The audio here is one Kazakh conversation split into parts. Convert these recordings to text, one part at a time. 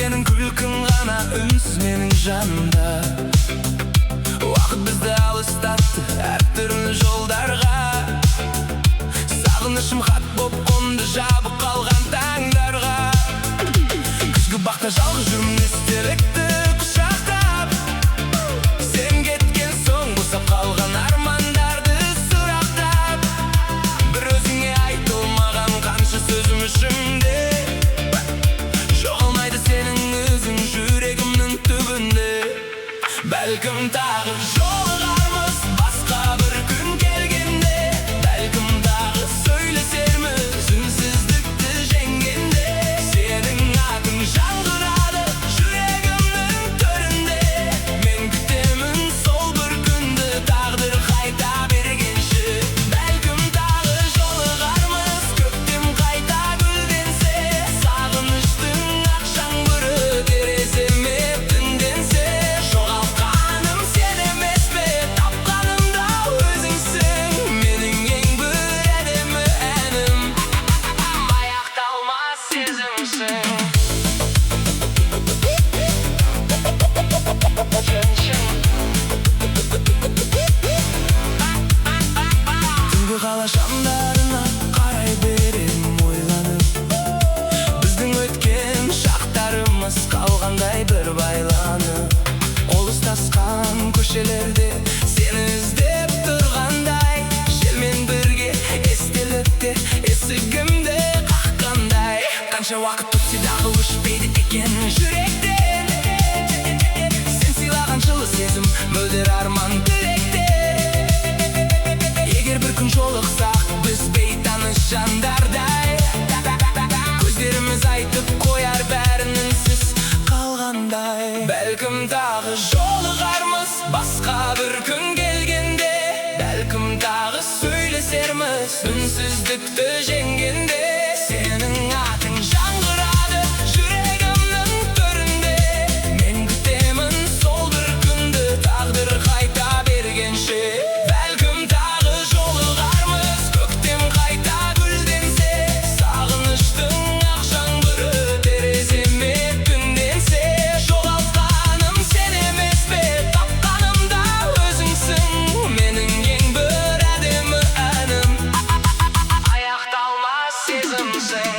senin күлкің ғана үнсіз менің жанымда. Уақыт бізді алыстатты әртүрлі жолдарға. Сағынышым хат боп қонды жабық қалған таңдарға. Күзгі бақта жалғыз жүрмін естелікті құшақтап. Сен кеткен соң босап қалған армандарды сұрақтап. Бір өзіңе айтылмаған қанша сөзім ішімде. Жоғалмайды сенің өзің жүрегімнің түбінде. Бәлкім тағы жолығармыз басқа бір күн келгенде. Бәлкім тағы сөйлесерміз үнсіздікті жеңгенде. Сенің атың жаңғырады жүрегімнің төрінде. Мен күтемін сол бір күнді тағдыр қайта бергенше. Бәлкім тағы жолығармыз көктем қайта гүлденсе. Сағыныштың ақ жаңбыры тереземе түнденсе. Жоғалтқаным сен емес пе, тапқаным да өзіңсің. Менің ең бір әдемі әнім, аяқталмас сезімсің. Түнгі қала шамдарына қарай берем ойланып. Біздің өткен шақтарымыз қалғандай бір байланып. Қолыстасқан көшелерде сені іздеп тұрғандай. Желмен бірге естеліктер есігімді қаққандай. Қанша уақыт өтсе дағы өшпейді екен жүректен. Сен сыйлаған жылы сезім мөлдір арман тілекте. Егер бір күн жолықсақ біз бейтаныс жандардай. Көздеріміз айтып қояр бәрін үнсіз қалғандай. Бәлкім тағы жолығармыз басқа бір күн келгенде. Бәлкім тағы сөйлесерміз үнсіздікті жеңгенде. Сенің атың жаңғырады жүрегімнің төрінде. Мен күтемін сол бір күнді тағдыр қайта бергенше. Бәлкім тағы жолығармыз көктем қайта гүлденсе. Сағыныштың ақ жаңбыры тереземе түнденсе. Жоғалтқаным сен емес пе, тапқаным да өзіңсің. Менің ең бір әдемі әнім, аяқталмас сезімсің.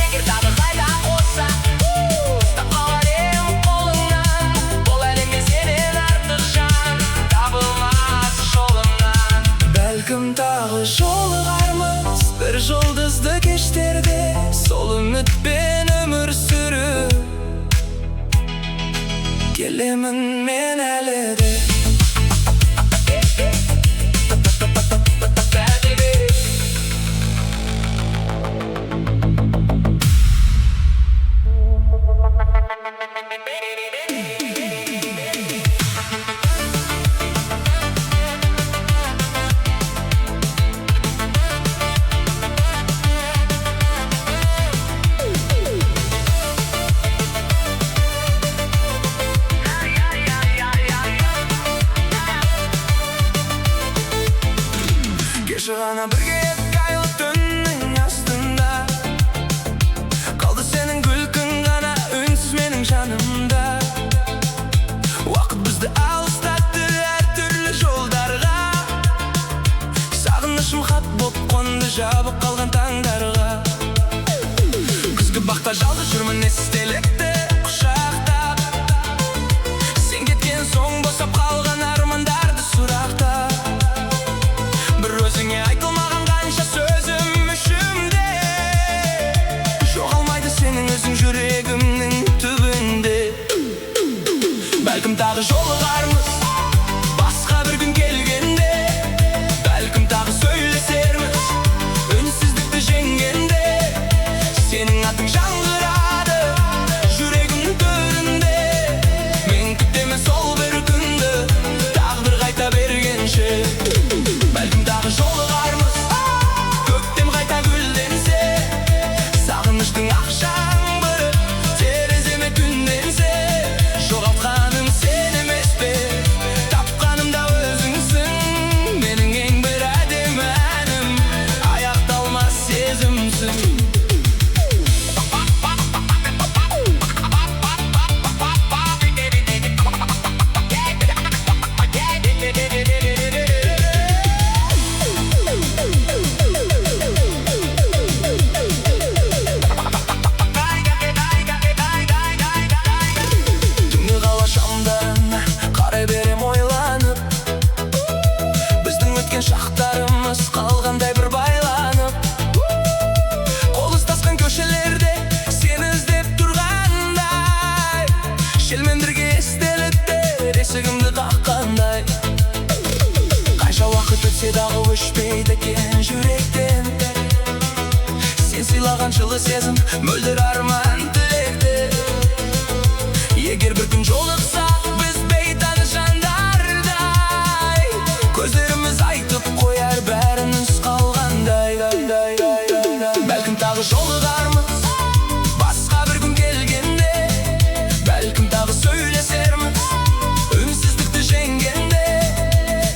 Егер тағы қайда қосса, ұстап қалар ем қолыңнан. Бұл әлемде сенен артық жан табылмас жолымнан. Бәлкім тағы жолығармыз бір жұлдызды кештерде. Сол үмітпен өмір сүріп келемін мен әлі де. Кеші ғана бірге ек айлы түннің астында. Қалды сенің күлкің ғана үнсіз менің жанымда. Уақыт бізді алыстатты әртүрлі жолдарға. Сағынышым хат боп қонды жабық қалған таңдарға. Күзгі бақта жалғыз жүрмін естелікті құшақтап. Сен кеткен соң босап қалған армандарды сұрақтап. Бір өзіңе айтылмаған қанша сөзім ішімде. Жоғалмайды сенің өзің жүрегімнің түбінде. Бәлкім тағы жолығармыз басқа бір күн келгенде. Бәлкім тағы сөйлесерміз үнсіздікті жеңгенде. айырылмас қалғандай бір байланып. Қол ұстасқан көшелерде сені іздеп тұрғандай, желмен бірге естеліктер есігімді қаққандай. Қанша уақыт өтсе дағы өшпейді екен жүректен, сен сыйлаған жылы сезім мөлдір арман тілекте. Егер бір күн жолықса біз бейтаныс жандардай, көздеріміз айтып қояр бәріміз қалғандай. Бәлкім тағы жолығармыз басқа бір күн келгенде, бәлкім тағы сөйлесерміз үнсіздікті жеңгенде.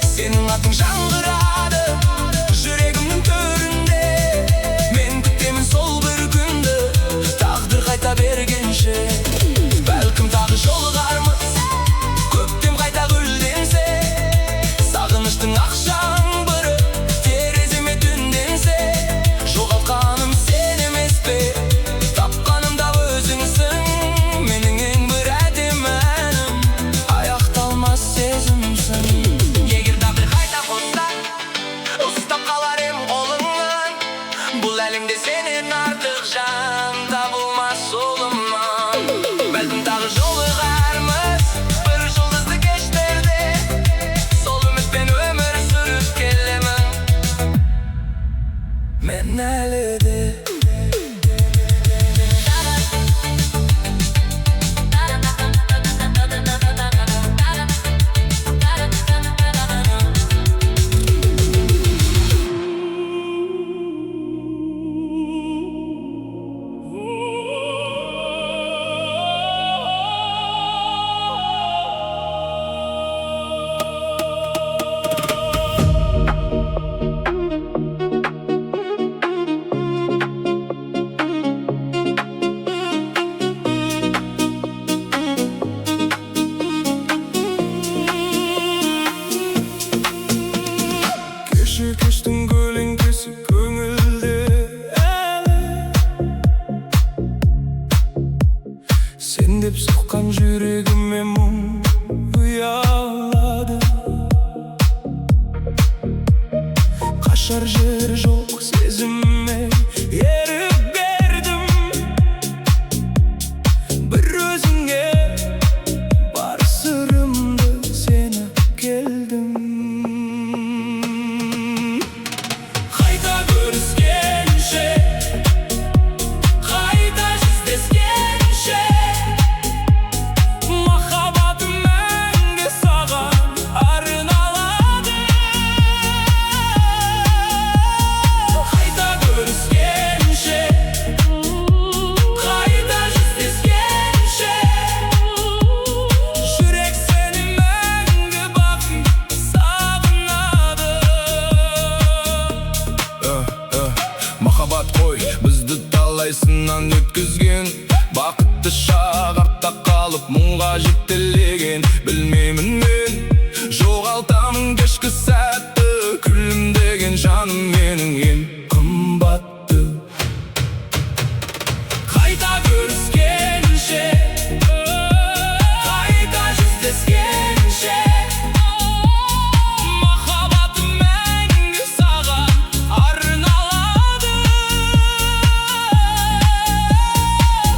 Сенің атың жаңғырады жүрегімнің төрінде, мен күтемін сол бір күнді тағдыр қайта бергенше. Бәлкім тағы жолығармыз көктем қайта гүлденсе, сағыныштың ақ жаңбыры тереземе түнденсе. Жоғалтқаным сен емес пе, тапқаным да өзіңсің, менің ең бір әдемі әнім, аяқталмас сезімсің. Егер тағдыр қайта қосса ұстап қалар ем қолыңнан, бұл әлемде сенен артық жан табылмас олымнан. Бәлкім тағы жолығармыз бір жұлдызды кештерде, сол үмітпен өмір сүріп келемін мен әлі де. Кештің көлеңкесі көңілде әлі, сен деп соққан жүрегіме мұң ұялады. Қашар жер жоқ сезіміме еріп бердім, бір өзіңе бар сырымды сені келдім. Қайта көріскенше, қайта жүздескенше, махаббатым мәңгі саған арналады. Қайта көріскенше, қайта жүздескенше, жүрек сені мәңгі бақи сағынады. Махаббат қой бізді талай сыннан өткізген, бақытты шақ артта қалып мұңға жетелеген. Білмеймін мен жоғалтамын кешкі сәтті, күлімдеген жаным менің ең қымбатты. Қайта көріскенше, қайта жүздескенше, махаббатым мәңгі саған арналады.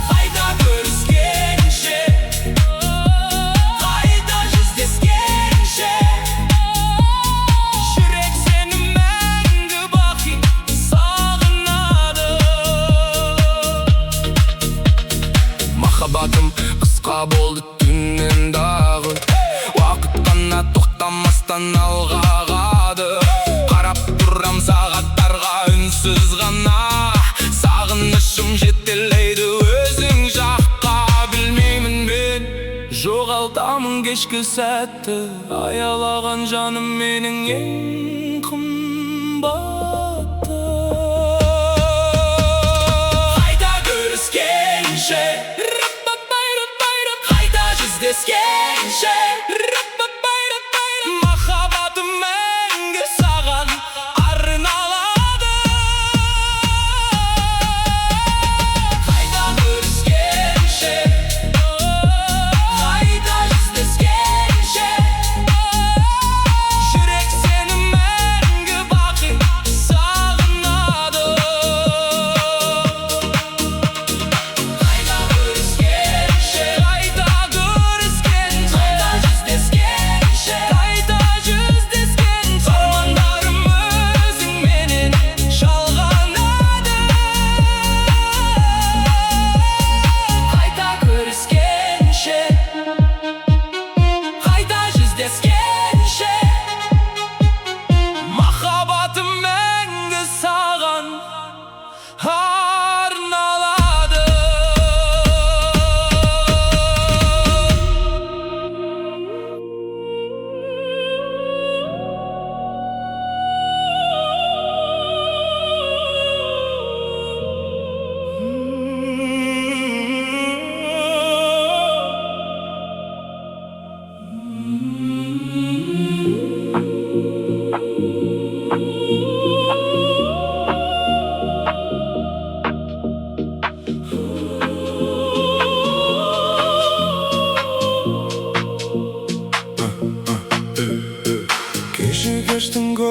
Қайта көріскенше, қайта жүздескенше, жүрек сені мәңгі бақи сағынады. Махаббатым қысқа болды түннен дағы, уақыт қана тоқтамастан алға ағады. Қарап тұрам сағаттарға үнсіз ғана, сағынышым жетелейді өзің жаққа. Білмеймін мен жоғалтамын кешкі сәтті, аялаған жаным менің ең қымбатты. Қайта көріскенше, қайта жүздескенше, махаббатым мәңгі саған арналады. Қайта көріскенше, қайта жүздескенше, жүрек сені мәңгі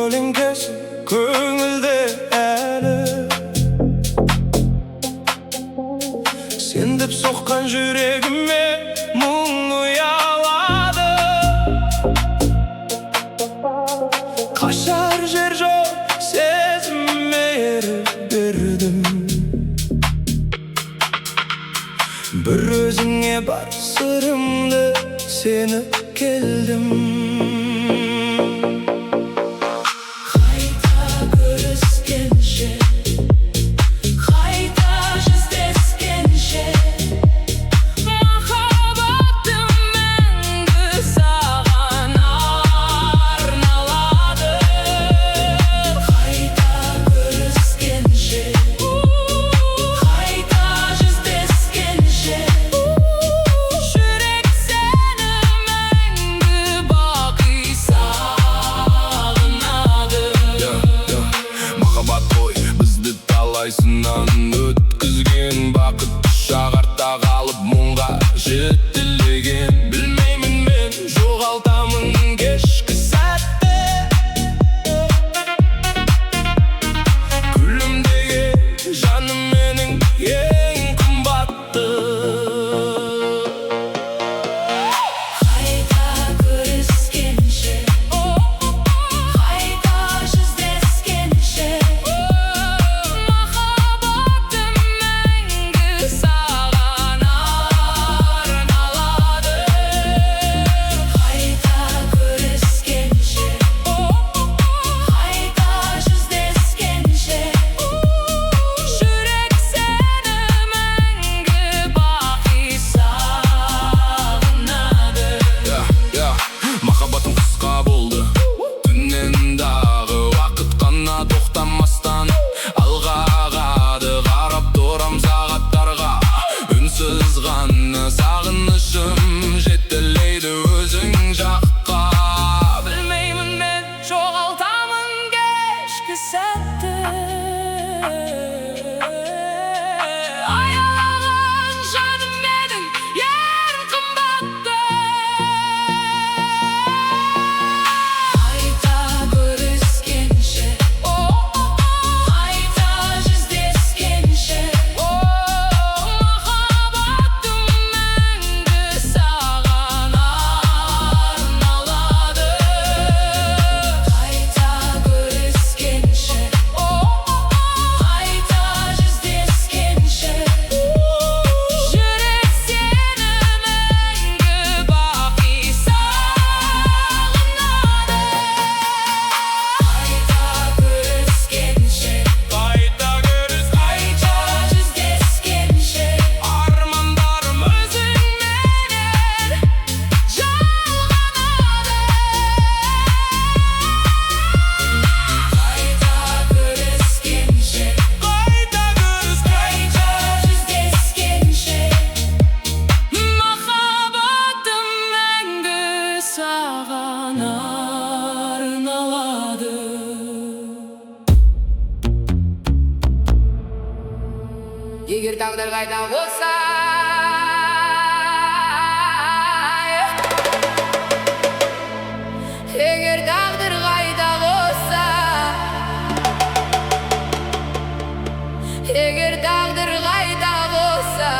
көлеңкесі көңілде әлі. Сен деп соққан жүрегіме мұң ұялады. Қашар жер жоқ, сезіміме ерік бердім. Бір өзіңе бар сырымды сеніп келдім. Қайта көріскенше, қайта жүздескенше, махаббатым мәңгі саған арналады. Қайта көріскенше, қайта жүздескенше, жүрек сені мәңгі бақи сағынады. Махаббат қой, бізді талай сыннан өткізген, бақытты шағарта қалып мұңға жетелеген. Білмеймін мен жоғалтамын кешкі сәтте, күлімдеген жаным менің ең қымбатты. Қайта көріскенше, қайта жүздескенше, махаббатым мәңгі саған арналады. Қайта көріскенше, қайта жүздескенше, жүрек сені мәңгі бақи сағынады. Махаббатым қысқа болды, түннен дағы уақыт қана тоқтамастан алға ағады. Қарап тұрам сағаттарға, үнсіз ғана сағынышым жетелейді өзің жаққа. Білмеймін мен жоғалтамын кешкі сәтті, аялаған жаным менің ең қымбатты. Қайта көріскенше, қайта жүздескенше, махаббатым мәңгі саған арналады. Қайта көріскенше, қайта жүздескенше, жүрек сені мәңгі бақи сағынады. Қайта көріскенше, Қайта қайта жүздескенше, армандарым өзіңменен жалғанады. Қайта көріскенше, қайта қайта жүздескенше, махаббатым мәңгі саған арналады. Егер тағдыр қайда болса, егер тағдыр қайда болса, егер тағдыр қайда болса,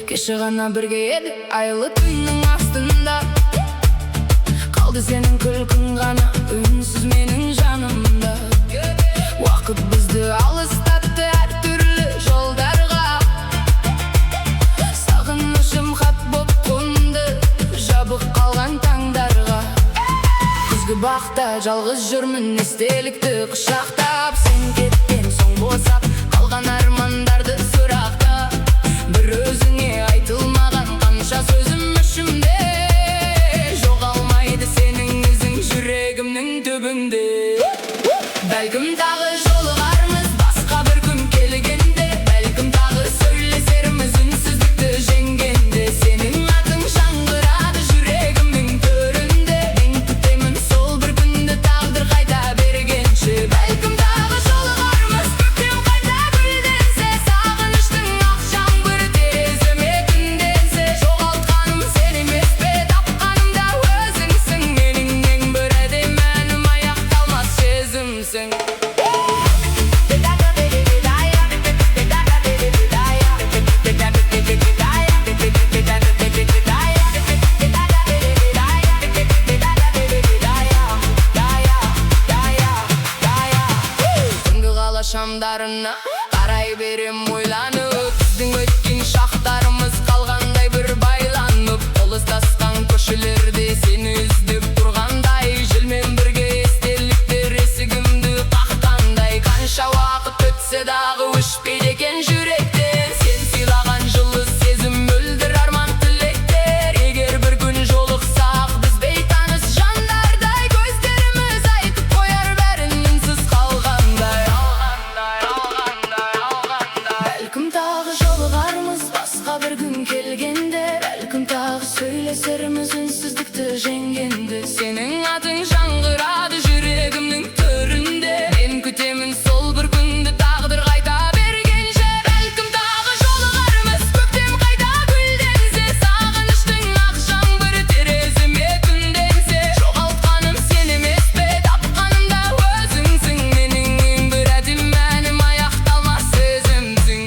кеше ғана бірге едік айлы түннің астында, қалды сенің күлкің ғана үнсіз менің жанымда. Уақыт бізді алыстатты әртүрлі жолдарға, сағынышым хат боп қонды жабық қалған таңдарға. Күзгі бақта жалғыз жүрмін естелікті құшақтап, сен кеткен соң босап қалған армандарды сұрақта. Бір өзіңе айтылмаған қанша сөзім ішімде, жоғалмайды сенің ізің жүрегімнің түбінде. Бәлкім тағы жолығармыз басқа бір күн келгенде, бәлкім тағы сөйлесерміз үнсіздікті жеңгенде. Сенің атың жаңғырады жүрегімнің төрінде, мен күтемін сол бір күнді тағдыр қайта бергенше. шамдарына қарай берем ойланып. Біздің өткен шақтарымыз қалғандай бір байланып, ұлыстасқан көшелерде сені іздеп тұрғандай, желмен бірге естеліктер есігімді қаққандай. Қанша уақыт өтсе дағы өшпейді екен жүректен, сен сыйлаған жылы сезім мөлдір арман тілектер. Егер бір күн жолықсақ біз бейтаныс жандардай, көздеріміз айтып қояр бәрін үнсіз қалғандай. Бәлкім тағы жолығармыз басқа бір күн келгенде, бәлкім тағы сөйлесерміз үнсіздікті жеңгенде. Сенің атың жаңғырады жүрегімнің төрінде, мен күтемін сол бір күнді тағдыр қайта бергенше. Бәлкім тағы жолығармыз көктем қайта гүлденсе, сағыныштың ақ жаңбыры тереземе күнденсе. Жоғалтқаным сен емес пе, тапқаным да өзіңсің, менің ең бір әдемі әнім, аяқталмас сезімсің.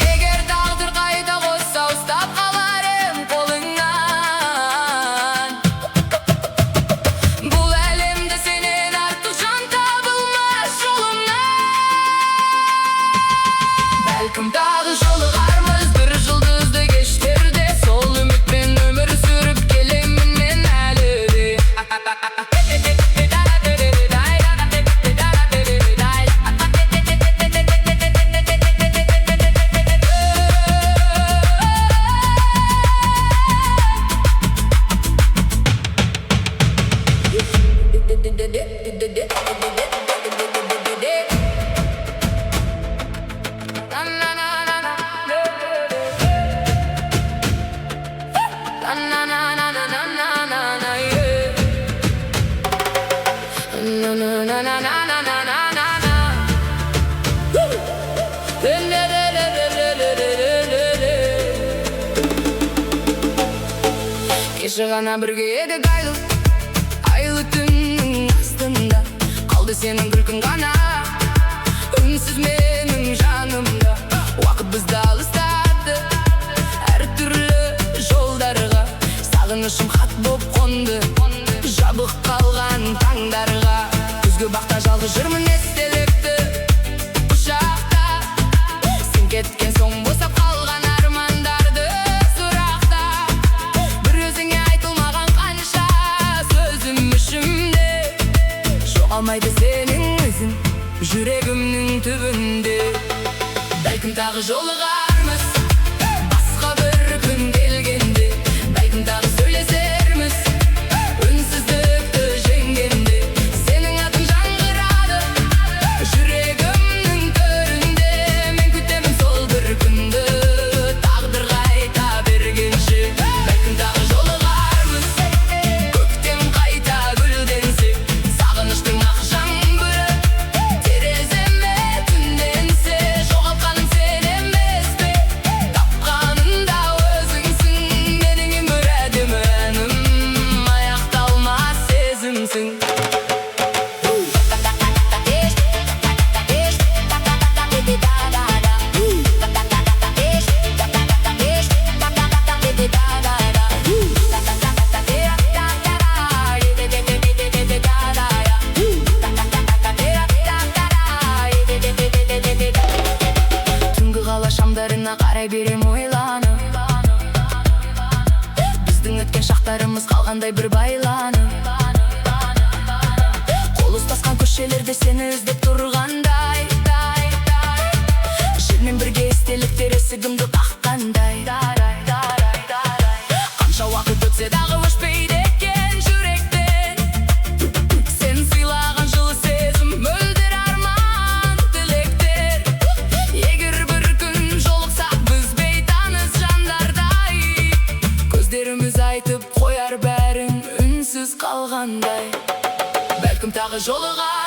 Егер тағдыр қайта қосса, ұстап қалар ем қолыңнан. Бұл әлемде сенен артық жан табылмас жолымнан. Бәлкім тағы жолығармыз бір жұлдызды кештерде, сол үмітпен өмір сүріп келемін мен әлі де. Кеше ғана бірге едік айлы түннің астында, қалды сенің күлкің ғана үнсіз менің жанымда. Уақыт бізді алыстады әртүрлі жолдарға, сағынышым хат боп қонды жабық қалған таңдарға. Күзгі бақта жалғыз жүрмін естелікті құшақта, сен кеткен соң босап қалған армандарды сұрақта. Бір өзіңе айтылмаған қанша сөзім ішімде, жоғалмайды сенің ізің жүрегімнің түбінде. Бәлкім тағы жолығармыз басқа бір күн келгенде, бәлкім тағы сөйлесерміз үнсіздікті жеңгенде. Сенің атың жаңғырады жүрегімнің төрінде, мен күтемін сол бір күнді тағдыр қайта бергенше. Бәлкім тағы жолығармыз көктем қайта гүлденсе, сағыныштың ақ жаңбыры тереземе күнденсе. Жоғалтқаным сен емес пе, тапқаным да өзіңсің, менің ең бір әдемі әнім, аяқталмас сезімсің. Түнгі қала шамдарына қарай берем ойланып, біздің өткен шақтарымыз қалғандай бір байланып. Қол ұстасқан көшелерде сені іздеп тұрғандай, желмен бірге естеліктер есігімді қаққандай. Қанша уақыт өтсе дағы өшпейді екен жүректен, сен сыйлаған жылы сезім мөлдір арман тілектер. Егер бір күн жолықсақ біз бейтаныс жандардай, көздеріміз айтып қояр бәрін үнсіз қалғандай. Бәлкім тағы жолығар